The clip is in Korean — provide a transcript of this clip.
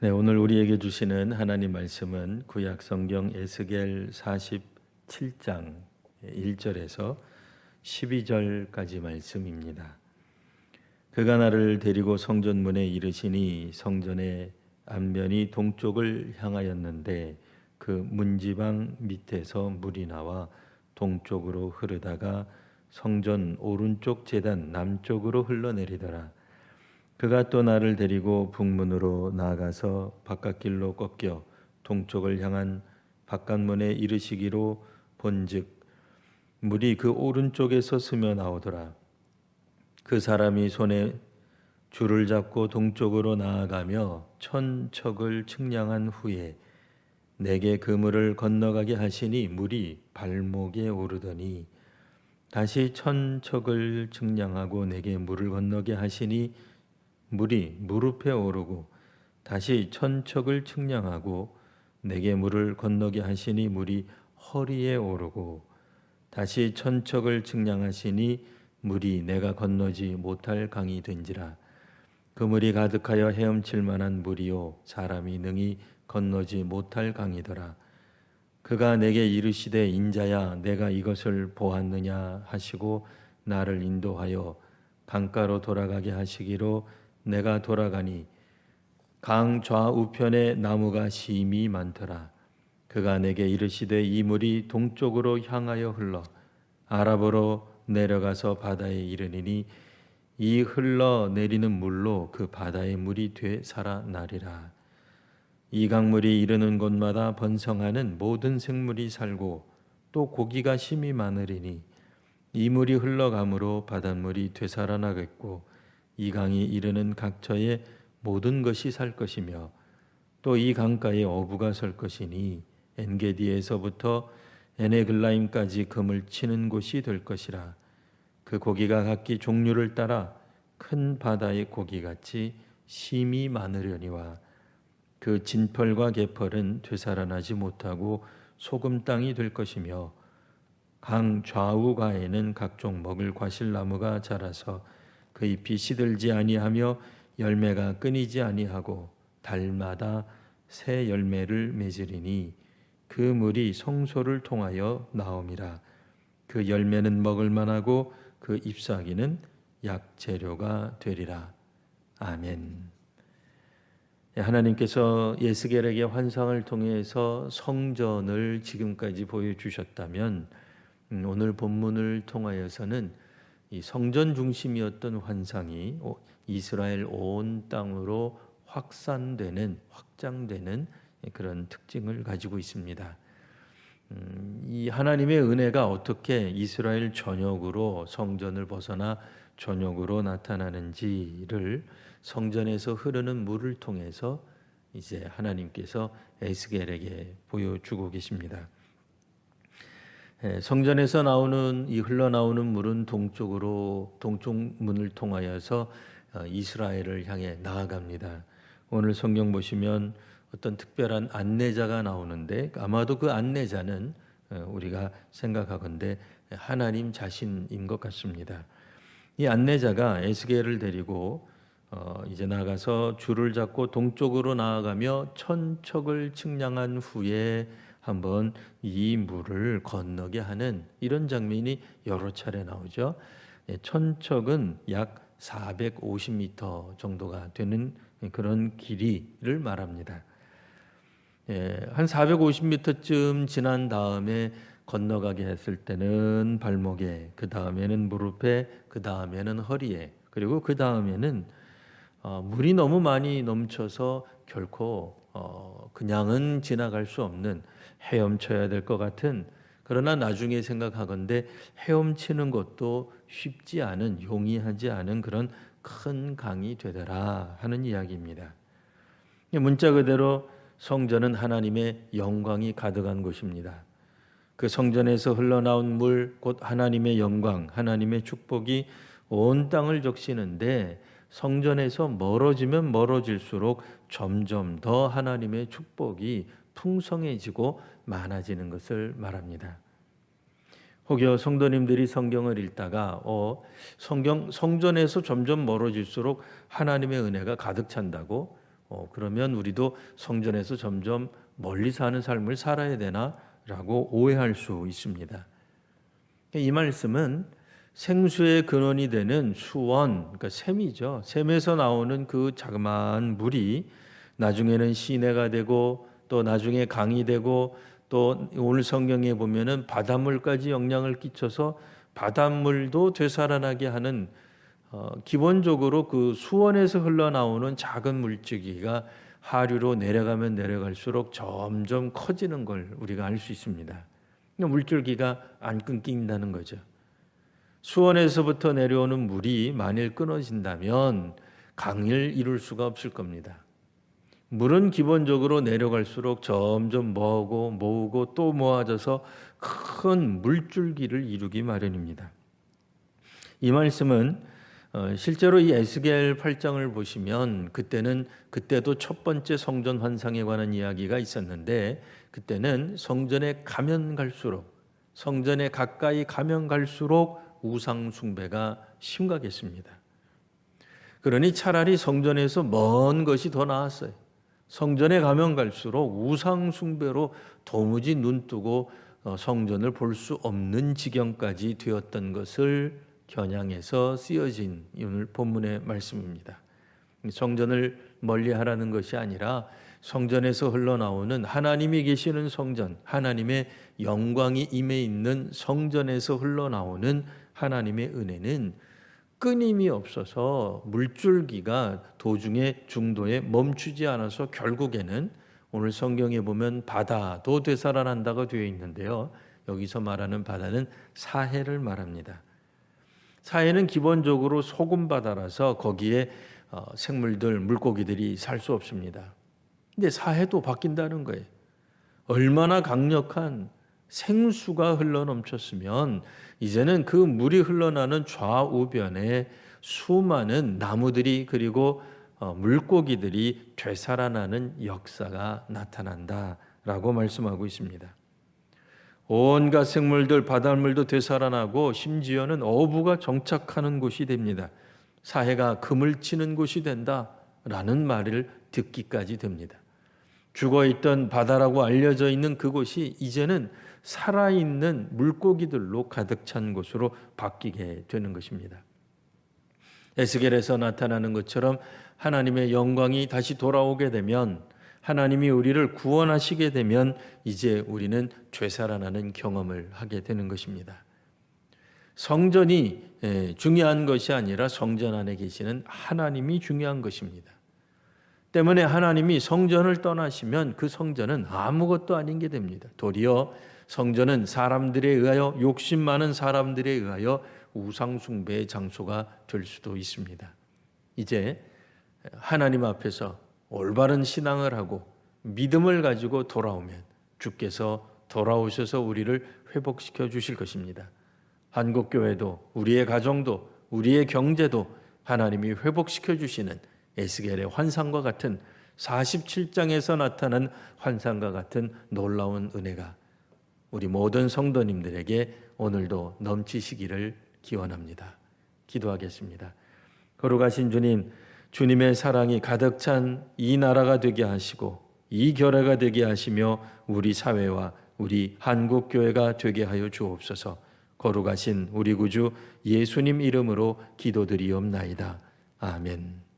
네, 오늘 우리에게 주시는 하나님 말씀은 구약 성경 에스겔 47장 1절에서 12절까지 말씀입니다. 그가 나를 데리고 성전문에 이르시니 성전의 안면이 동쪽을 향하였는데 그 문지방 밑에서 물이 나와 동쪽으로 흐르다가 성전 오른쪽 제단 남쪽으로 흘러내리더라. 그가 또 나를 데리고 북문으로 나아가서 바깥길로 꺾여 동쪽을 향한 바깥문에 이르시기로 본즉 물이 그 오른쪽에서 스며 나오더라. 그 사람이 손에 줄을 잡고 동쪽으로 나아가며 천척을 측량한 후에 내게 그 물을 건너가게 하시니 물이 발목에 오르더니 다시 천척을 측량하고 내게 물을 건너게 하시니 물이 무릎에 오르고 다시 천척을 측량하고 내게 물을 건너게 하시니 물이 허리에 오르고 다시 천척을 측량하시니 물이 내가 건너지 못할 강이 된지라. 그 물이 가득하여 헤엄칠 만한 물이요 사람이 능히 건너지 못할 강이더라. 그가 내게 이르시되 인자야 내가 이것을 보았느냐 하시고 나를 인도하여 강가로 돌아가게 하시기로 내가 돌아가니 강 좌우편에 나무가 심이 많더라. 그가 내게 이르시되 이 물이 동쪽으로 향하여 흘러 아랍으로 내려가서 바다에 이르니니 이 흘러내리는 물로 그 바다의 물이 되살아나리라. 이 강물이 이르는 곳마다 번성하는 모든 생물이 살고 또 고기가 심이 많으리니 이 물이 흘러가므로 바닷물이 되살아나겠고 이 강이 이르는 각처에 모든 것이 살 것이며 또 이 강가에 어부가 설 것이니 엔게디에서부터 에네글라임까지 금을 치는 곳이 될 것이라. 그 고기가 각기 종류를 따라 큰 바다의 고기같이 심이 많으려니와 그 진펄과 개펄은 되살아나지 못하고 소금 땅이 될 것이며 강 좌우가에는 각종 먹을 과실나무가 자라서 그 잎이 시들지 아니하며 열매가 끊이지 아니하고 달마다 새 열매를 맺으리니 그 물이 성소를 통하여 나옴이라. 그 열매는 먹을 만하고 그 잎사귀는 약재료가 되리라. 아멘. 하나님께서 예스겔에게 환상을 통해서 성전을 지금까지 보여주셨다면 오늘 본문을 통하여서는 이 성전 중심이었던 환상이 이스라엘 온 땅으로 확장되는 그런 특징을 가지고 있습니다. 이 하나님의 은혜가 어떻게 이스라엘 전역으로 성전을 벗어나 전역으로 나타나는지를 성전에서 흐르는 물을 통해서 이제 하나님께서 에스겔에게 보여주고 계십니다. 성전에서 나오는 이 흘러나오는 물은 동쪽문을 통하여서 이스라엘을 향해 나아갑니다. 오늘 성경 보시면 어떤 특별한 안내자가 나오는데 아마도 그 안내자는 우리가 생각하건대 하나님 자신인 것 같습니다. 이 안내자가 에스겔을 데리고 이제 나가서 줄을 잡고 동쪽으로 나아가며 천척을 측량한 후에 한번 이 물을 건너게 하는 이런 장면이 여러 차례 나오죠. 천척은 약 450m 정도가 되는 그런 길이를 말합니다. 한 450m쯤 지난 다음에 건너가게 했을 때는 발목에, 그 다음에는 무릎에, 그 다음에는 허리에, 그리고 그 다음에는 물이 너무 많이 넘쳐서 결코 그냥은 지나갈 수 없는 헤엄쳐야 될 것 같은, 그러나 나중에 생각하건대 헤엄치는 것도 쉽지 않은, 용이하지 않은 그런 큰 강이 되더라 하는 이야기입니다. 문자 그대로 성전은 하나님의 영광이 가득한 곳입니다. 그 성전에서 흘러나온 물, 곧 하나님의 영광, 하나님의 축복이 온 땅을 적시는데 성전에서 멀어지면 멀어질수록 점점 더 하나님의 축복이 풍성해지고 많아지는 것을 말합니다. 혹여 성도님들이 성경을 읽다가 성전에서 점점 멀어질수록 하나님의 은혜가 가득 찬다고, 그러면 우리도 성전에서 점점 멀리 사는 삶을 살아야 되나라고 오해할 수 있습니다. 이 말씀은 생수의 근원이 되는 수원, 그러니까 샘이죠. 샘에서 나오는 그 자그마한 물이 나중에는 시내가 되고 또 나중에 강이 되고 또 오늘 성경에 보면은 바닷물까지 영향을 끼쳐서 바닷물도 되살아나게 하는 기본적으로 그 수원에서 흘러나오는 작은 물줄기가 하류로 내려가면 내려갈수록 점점 커지는 걸 우리가 알 수 있습니다. 물줄기가 안 끊긴다는 거죠. 수원에서부터 내려오는 물이 만일 끊어진다면 강을 이룰 수가 없을 겁니다. 물은 기본적으로 내려갈수록 점점 모으고 또 모아져서 큰 물줄기를 이루기 마련입니다. 이 말씀은 실제로 이 에스겔 8장을 보시면 그때도 첫 번째 성전 환상에 관한 이야기가 있었는데 그때는 성전에 가까이 가면 갈수록 우상 숭배가 심각했습니다. 그러니 차라리 성전에서 먼 것이 더 나았어요. 성전에 가면 갈수록 우상 숭배로 도무지 눈뜨고 성전을 볼 수 없는 지경까지 되었던 것을 겨냥해서 쓰여진 오늘 본문의 말씀입니다. 성전을 멀리하라는 것이 아니라 성전에서 흘러나오는 하나님이 계시는 성전, 하나님의 영광이 임해 있는 성전에서 흘러나오는 하나님의 은혜는 끊임이 없어서 물줄기가 도중에 중도에 멈추지 않아서 결국에는 오늘 성경에 보면 바다도 되살아난다고 되어 있는데요. 여기서 말하는 바다는 사해를 말합니다. 사해는 기본적으로 소금바다라서 거기에 생물들, 물고기들이 살 수 없습니다. 근데 사해도 바뀐다는 거예요. 얼마나 강력한 생수가 흘러넘쳤으면 이제는 그 물이 흘러나는 좌우변에 수많은 나무들이 그리고 물고기들이 되살아나는 역사가 나타난다라고 말씀하고 있습니다. 온갖 생물들, 바닷물도 되살아나고 심지어는 어부가 정착하는 곳이 됩니다. 사해가 금을 치는 곳이 된다라는 말을 듣기까지 됩니다. 죽어있던 바다라고 알려져 있는 그곳이 이제는 살아있는 물고기들로 가득 찬 곳으로 바뀌게 되는 것입니다. 에스겔에서 나타나는 것처럼 하나님의 영광이 다시 돌아오게 되면 하나님이 우리를 구원하시게 되면 이제 우리는 되살아나는 경험을 하게 되는 것입니다. 성전이 중요한 것이 아니라 성전 안에 계시는 하나님이 중요한 것입니다. 때문에 하나님이 성전을 떠나시면 그 성전은 아무것도 아닌 게 됩니다. 도리어 성전은 사람들에 의하여 욕심 많은 사람들에 의하여 우상 숭배의 장소가 될 수도 있습니다. 이제 하나님 앞에서 올바른 신앙을 하고 믿음을 가지고 돌아오면 주께서 돌아오셔서 우리를 회복시켜 주실 것입니다. 한국교회도 우리의 가정도 우리의 경제도 하나님이 회복시켜 주시는 에스겔의 환상과 같은 47장에서 나타난 환상과 같은 놀라운 은혜가 우리 모든 성도님들에게 오늘도 넘치시기를 기원합니다. 기도하겠습니다. 거룩하신 주님, 주님의 사랑이 가득 찬 이 나라가 되게 하시고 이 교회가 되게 하시며 우리 사회와 우리 한국교회가 되게 하여 주옵소서. 거룩하신 우리 구주 예수님 이름으로 기도드리옵나이다. 아멘.